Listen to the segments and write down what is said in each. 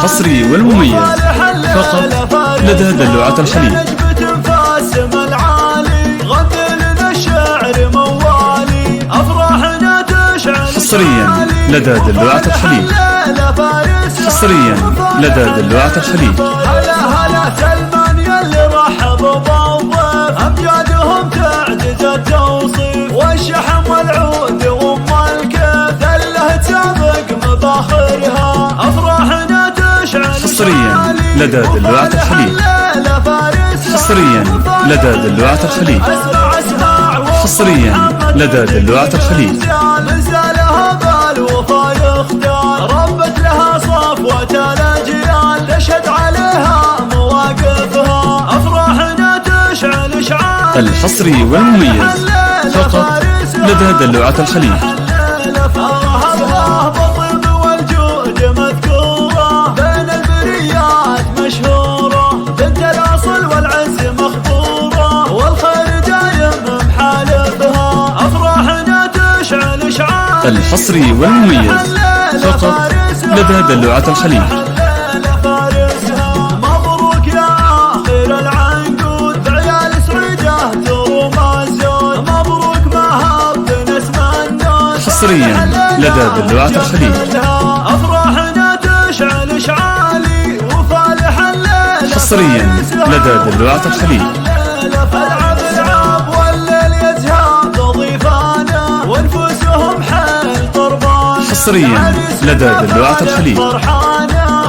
الحصري والمميز فقط لدى دلوعة الحليب. حصريا لدى دلوعة الحليب. حصريا لدى دلوعة الحليب. هلا سلمان يلي رحب بالضيف، امجادهم تعجز التوصيف، والشحم والعود وام الكيف له تسابق مباخرها، افراحنا تشعل. حصريا لدى دلوعة الحليب. حصريا لدى دلوعة الحليب. حصريا لدى دلوعة الحليب. ربت لها صفوة الأجيال تشهد عليها مواقفها، أفراحنا تشعل إشعال. الحصري والمميز فقط لدى دلوعة الحليب. الله بالطيب والجود مذكورة، بين البريات مشهورة، بنت الأصل والعز مخبورة، والخير دايم محالفها، أفراحنا تشعل إشعال. الحصري والمميز فقط لدى دلوعة الحليب. مبروك يا آخر العنقود، بعيال سعيدة تروم الزود، مبروك ما هب نسمع النود. حصريا لدى دلوعة الحليب. أفراحنا تشعل إشعالي وفالح الليل. حصريا لدى دلوعة الحليب. العب والليل يزهى ضيفانا، وانفسهم حيل طربان. حصريا لدى دلوعة الحليب.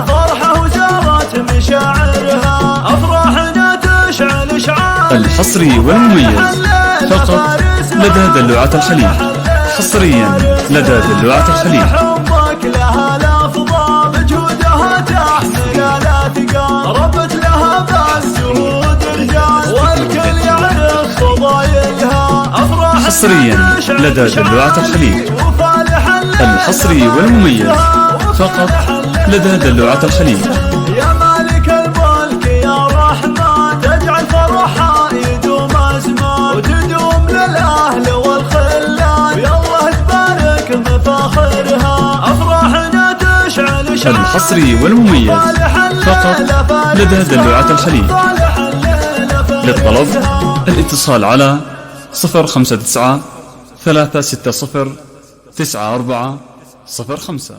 فرحة وزارت مشاعرها، أفراحنا تشعل إشعال. الحصري والمميز فقط لدى دلوعة الحليب. حصريا لدى دلوعة الحليب. حبك لها لفظة، مجهودها تحمل الأثقال، ربت لها بالجهود رجال، والكل يعرف فضايلها، أفراح. حصريا لدى دلوعة الحليب. الحصري والمميز فقط لدى دلوعة الحليب. يا مالك الملك يا رحمن، تجعل فرحها يدوم أزمان، وتدوم للأهل والخلان، يالله تبارك مفاخرها، أفراحنا تشعل إشعال. الحصري والمميز فقط لدى دلوعة الحليب. للطلب الاتصال على 059 360 9405.